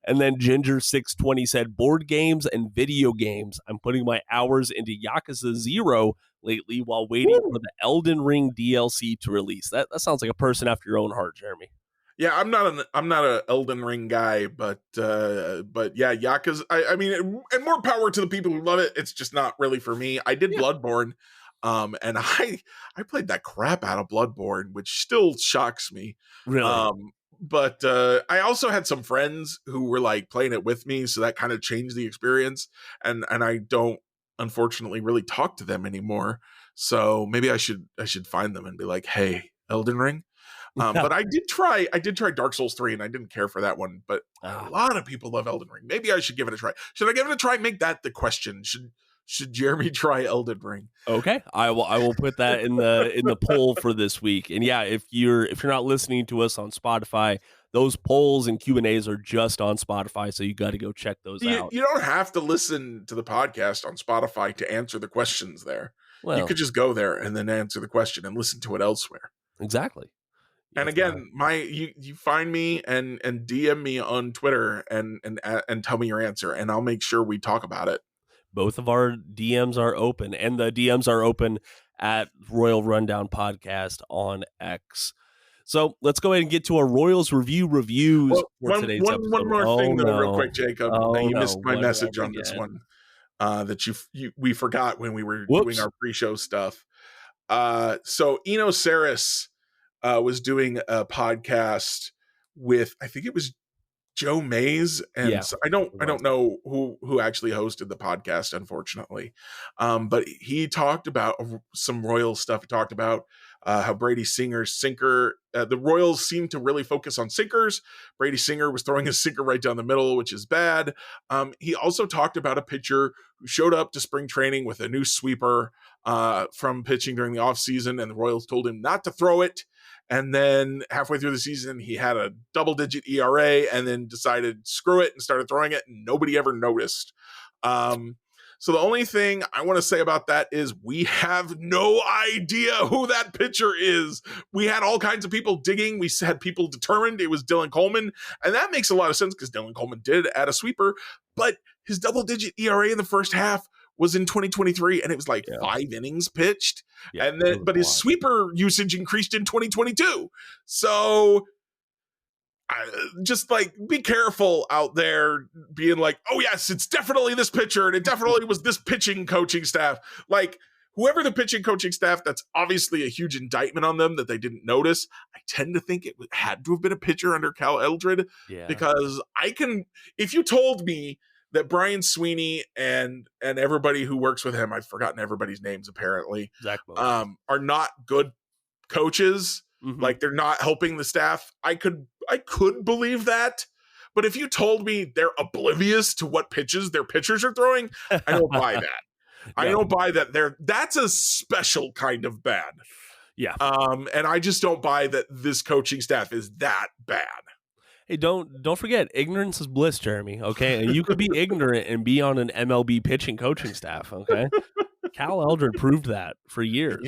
And then Ginger620 said, board games and video games. I'm putting my hours into Yakuza 0 lately while waiting for the Elden Ring DLC to release. That sounds like a person after your own heart, Jeremy. Yeah, I'm not a Elden Ring guy, but yeah, Yakuza. I mean, and more power to the people who love it. It's just not really for me. I did Bloodborne, and I played that crap out of Bloodborne, which still shocks me. Really. But I also had some friends who were like playing it with me, so that kind of changed the experience. And I don't, unfortunately, really talk to them anymore. So maybe I should find them and be like, "Hey, Elden Ring." But I did try Dark Souls 3, and I didn't care for that one. But a lot of people love Elden Ring. Maybe I should give it a try. Should I give it a try? Make that the question. Should Jeremy try Elden Ring? Okay, I will put that in the poll for this week. And yeah, if you're not listening to us on Spotify, those polls and Q&As are just on Spotify, so you got to go check those out. You don't have to listen to the podcast on Spotify to answer the questions there. Well, you could just go there and then answer the question and listen to it elsewhere. Exactly. And again, you find me and DM me on Twitter and tell me your answer, and I'll make sure we talk about it. Both of our DMs are open, and the DMs are open at Royal Rundown Podcast on X. So let's go ahead and get to our Royals reviews for today's episode. One more thing, though, real quick, Jacob. You missed my message on this one that we forgot when we were doing our pre-show stuff. So Eno Saris was doing a podcast with, I think it was Joe Mays, and Yeah, so I don't know who actually hosted the podcast, unfortunately. But he talked about some Royals stuff. He talked about how Brady Singer's sinker. The Royals seem to really focus on sinkers. Brady Singer was throwing his sinker right down the middle, which is bad. He also talked about a pitcher who showed up to spring training with a new sweeper from pitching during the offseason, and the Royals told him not to throw it. And then halfway through the season, he had a double-digit ERA and then decided, screw it, and started throwing it, and nobody ever noticed. So the only thing I want to say about that is we have no idea who that pitcher is. We had all kinds of people digging. We had people determined it was Dylan Coleman, and that makes a lot of sense because Dylan Coleman did add a sweeper, but his double-digit ERA in the first half was in 2023, and it was like 5 innings pitched. Yeah, and then, but his sweeper usage increased in 2022. So just like be careful out there being like, oh yes, it's definitely this pitcher, and it definitely was this pitching coaching staff. Like whoever the pitching coaching staff, that's obviously a huge indictment on them that they didn't notice. I tend to think it had to have been a pitcher under Cal Eldred, because if you told me that Brian Sweeney and everybody who works with him, I've forgotten everybody's names apparently, are not good coaches, like they're not helping the staff, I could believe that. But if you told me they're oblivious to what pitches their pitchers are throwing, I don't buy that. I don't buy that. That's a special kind of bad. Yeah. And I just don't buy that this coaching staff is that bad. Hey, don't forget, ignorance is bliss, Jeremy, okay? And you could be ignorant and be on an MLB pitching coaching staff, okay? Cal Eldred proved that for years.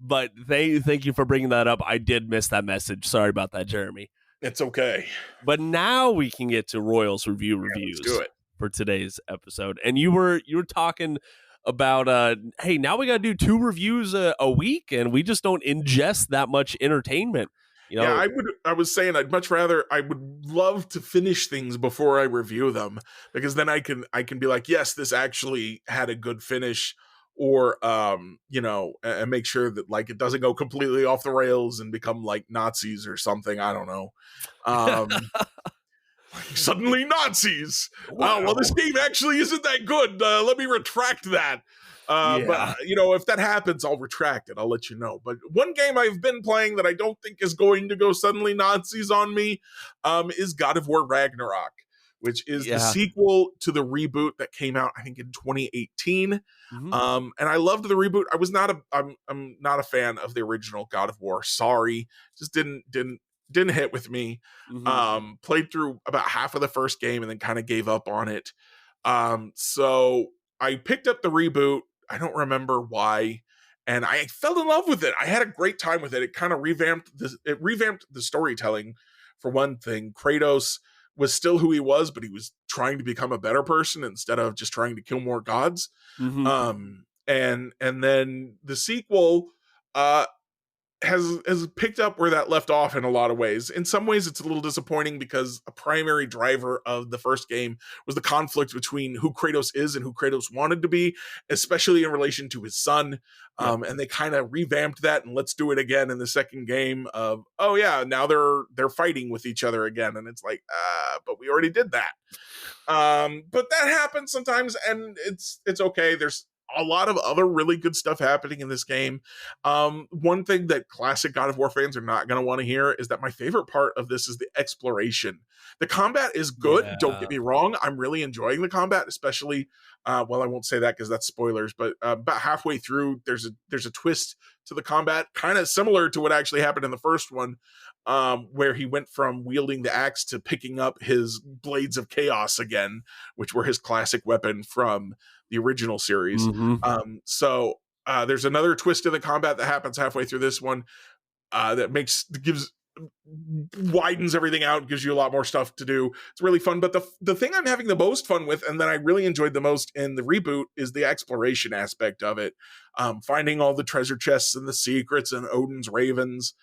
But thank you for bringing that up. I did miss that message. Sorry about that, Jeremy. It's okay. But now we can get to Royals reviews let's do it. for today's episode. And you were talking about hey, now we got to do 2 reviews a week, and we just don't ingest that much entertainment. You know, yeah, I was saying I would love to finish things before I review them, because then I can be like, yes, this actually had a good finish, or and make sure that like it doesn't go completely off the rails and become like Nazis or something. I don't know. Suddenly Nazis. Wow. Well, this game actually isn't that good. Let me retract that. But if that happens, I'll retract it. I'll let you know. But one game I've been playing that I don't think is going to go suddenly Nazis on me is God of War Ragnarok, which is the sequel to the reboot that came out, I think, in 2018. And I loved the reboot. I'm not a fan of the original God of War. Sorry, just didn't hit with me. Played through about half of the first game and then kind of gave up on it. So I picked up the reboot. I don't remember why, and I fell in love with it. I had a great time with it. It kind of revamped the storytelling. For one thing, Kratos was still who he was, but he was trying to become a better person instead of just trying to kill more gods. And then the sequel has picked up where that left off in a lot of ways. In some ways, it's a little disappointing because a primary driver of the first game was the conflict between who Kratos is and who Kratos wanted to be, especially in relation to his son. And they kind of revamped that, and let's do it again in the second game of, oh yeah, now they're fighting with each other again. And it's like, but we already did that. But that happens sometimes, and it's okay. There's a lot of other really good stuff happening in this game. One thing that classic God of War fans are not going to want to hear is that my favorite part of this is the exploration. The combat is good. Yeah. Don't get me wrong. I'm really enjoying the combat, especially, well, I won't say that because that's spoilers, but about halfway through, there's a twist to the combat, kind of similar to what actually happened in the first one, where he went from wielding the axe to picking up his blades of chaos again, which were his classic weapon from the original series. So there's another twist in the combat that happens halfway through this one that widens everything out, gives you a lot more stuff to do. It's really fun. But the thing I'm having the most fun with, and that I really enjoyed the most in the reboot, is the exploration aspect of it. Finding all the treasure chests and the secrets and Odin's ravens,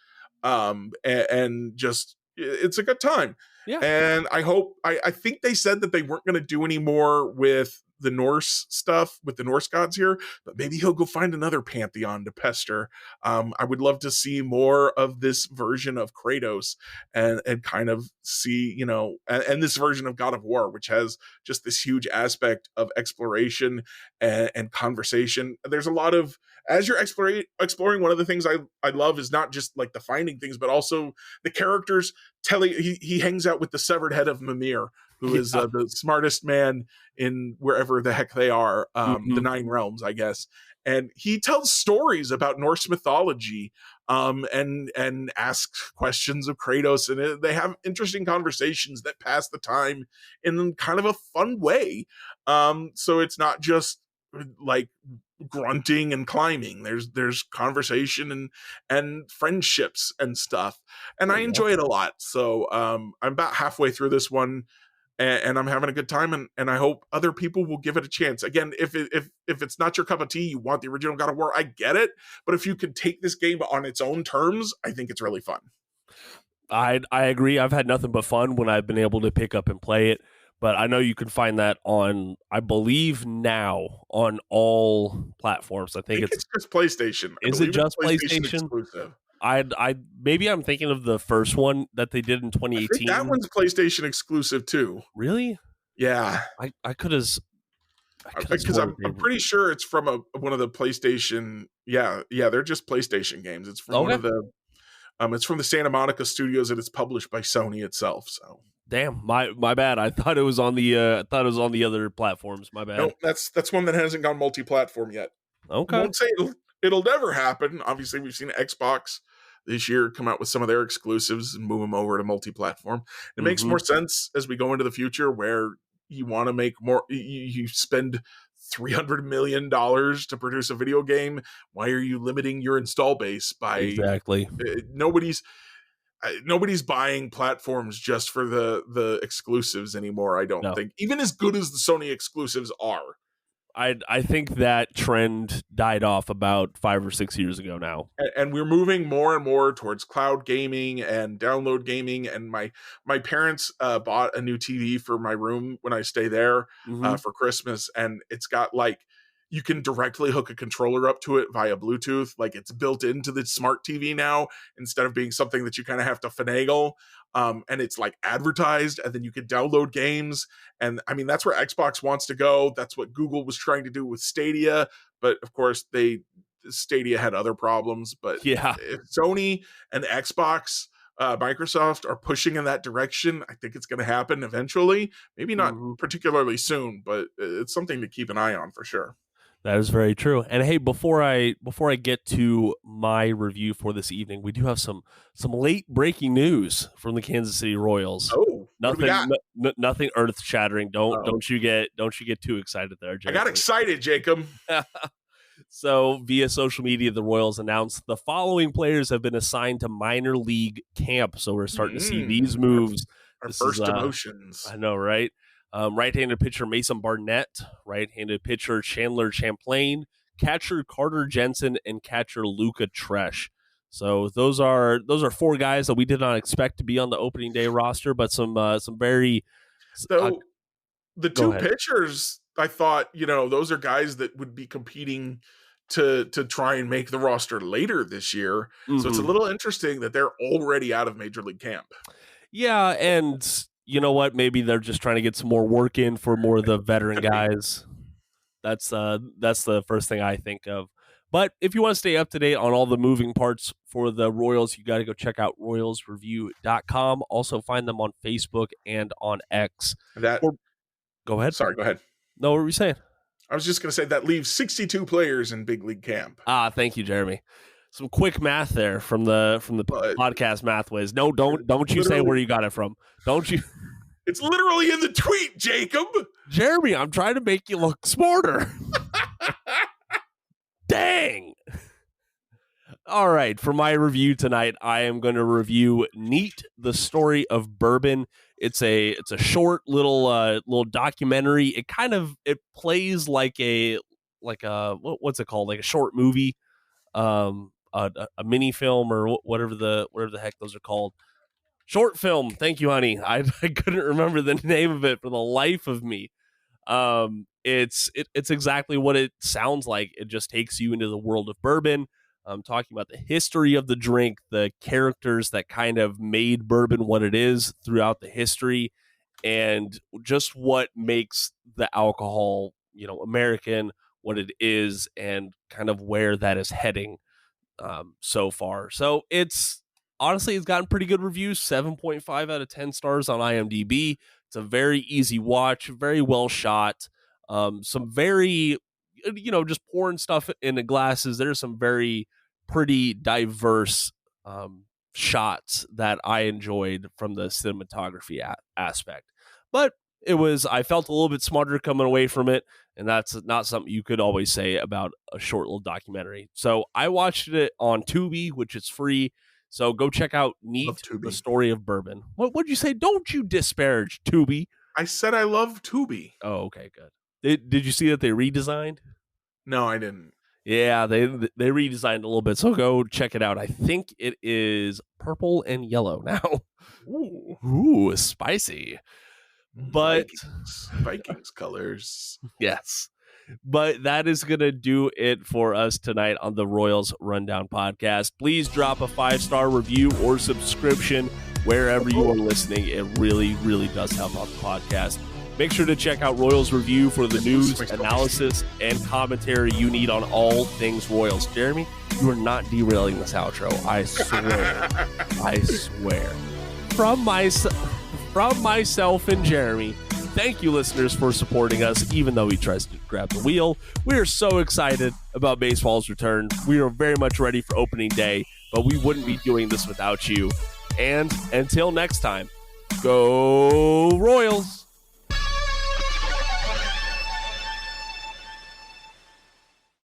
and just it's a good time. Yeah. And I think they said that they weren't going to do any more with the Norse stuff with the Norse gods here, but maybe he'll go find another pantheon to pester. I would love to see more of this version of Kratos and kind of see, and this version of God of War, which has just this huge aspect of exploration and conversation. There's a lot of, as you're exploring, one of the things I love is not just like the finding things, but also the characters telling. He hangs out with the severed head of Mimir, who is the smartest man in wherever the heck they are, the Nine Realms, I guess. And he tells stories about Norse mythology, and asks questions of Kratos, and they have interesting conversations that pass the time in kind of a fun way. So it's not just like grunting and climbing. There's conversation and friendships and stuff, and I enjoy it a lot. So I'm about halfway through this one, and I'm having a good time, and I hope other people will give it a chance. Again, if it's not your cup of tea, you want the original God of War, I get it, but if you can take this game on its own terms, I think it's really fun. I agree. I've had nothing but fun when I've been able to pick up and play it. But I know you can find that on, I believe now, on all platforms. I think it's just PlayStation. Is it just PlayStation? Exclusive. Maybe I'm thinking of the first one that they did in 2018. I think that one's PlayStation exclusive too. Really? Yeah. I could have. Because I'm pretty sure it's from one of the PlayStation. Yeah, they're just PlayStation games. It's from one of the. It's from the Santa Monica studios, and it's published by Sony itself. So. Damn, my bad. I thought it was on the other platforms. My bad. No, that's one that hasn't gone multi-platform yet. Okay. I won't say it'll never happen. Obviously, we've seen Xbox this year come out with some of their exclusives and move them over to multi-platform. It makes more sense as we go into the future where you want to make more. You spend $300 million to produce a video game. Why are you limiting your install base by exactly? Nobody's buying platforms just for the exclusives anymore. I don't think, even as good as the Sony exclusives are. I think that trend died off about 5 or 6 years ago now. And we're moving more and more towards cloud gaming and download gaming. And my parents bought a new TV for my room when I stay there for Christmas. And it's got you can directly hook a controller up to it via Bluetooth. Like it's built into the smart TV now instead of being something that you kind of have to finagle. And it's like advertised, and then you can download games. And I mean, that's where Xbox wants to go. That's what Google was trying to do with Stadia. But of course, Stadia had other problems. But yeah, if Sony and Xbox, Microsoft are pushing in that direction, I think it's going to happen eventually. Maybe not particularly soon, but it's something to keep an eye on for sure. That is very true. And hey, before I get to my review for this evening, we do have some late breaking news from the Kansas City Royals. Oh, nothing earth shattering. Don't you get too excited there, Jacob. I got excited, Jacob. So via social media, the Royals announced the following players have been assigned to minor league camp. So we're starting to see these moves. Our first emotions. I know, right? Right-handed pitcher Mason Barnett, right-handed pitcher Chandler Champlain, catcher Carter Jensen, and catcher Luca Tresh. So those are 4 guys that we did not expect to be on the opening day roster, but some very. So the 2 pitchers, I thought, those are guys that would be competing to try and make the roster later this year. So it's a little interesting that they're already out of Major League camp. Yeah, and you know what? Maybe they're just trying to get some more work in for more of the veteran guys. That's the first thing I think of. But if you want to stay up to date on all the moving parts for the Royals, you got to go check out royalsreview.com. Also find them on Facebook and on X. Go ahead. Sorry, go ahead. No, what were you saying? I was just going to say that leaves 62 players in big league camp. Thank you, Jeremy. Some quick math there from the podcast Mathways. No, don't you say where you got it from. Don't you? It's literally in the tweet, Jacob. Jeremy, I'm trying to make you look smarter. Dang. All right, for my review tonight, I am going to review Neat, the Story of Bourbon. It's a short little documentary. It plays like a what's it called? Like a short movie. A mini film or whatever the heck those are called. Short film. Thank you, honey. I couldn't remember the name of it for the life of me. it's exactly what it sounds like. It just takes you into the world of bourbon. Talking about the history of the drink, the characters that kind of made bourbon what it is throughout the history, and just what makes the alcohol, American, what it is, and kind of where that is heading so far. So it's gotten pretty good reviews, 7.5 out of 10 stars on IMDb. It's a very easy watch, very well shot. Some very, just pouring stuff into glasses. There's some very pretty diverse shots that I enjoyed from the cinematography aspect. But I felt a little bit smarter coming away from it, and that's not something you could always say about a short little documentary. So I watched it on Tubi, which is free. So go check out Neat, the Story of Bourbon. What'd you say? Don't you disparage Tubi. I said I love Tubi. Oh, okay, good. Did you see that they redesigned? No, I didn't. Yeah, they redesigned a little bit, so go check it out. I think it is purple and yellow now. Ooh, spicy. But Vikings colors. Yes. But that is going to do it for us tonight on the Royals Rundown podcast. Please drop a 5-star review or subscription wherever you are listening. It really, really does help out the podcast. Make sure to check out Royals Review for the news, analysis, and commentary you need on all things Royals. Jeremy, you are not derailing this outro. I swear. I swear. From myself and Jeremy, thank you, listeners, for supporting us, even though he tries to grab the wheel. We are so excited about baseball's return. We are very much ready for opening day, but we wouldn't be doing this without you. And until next time, go Royals!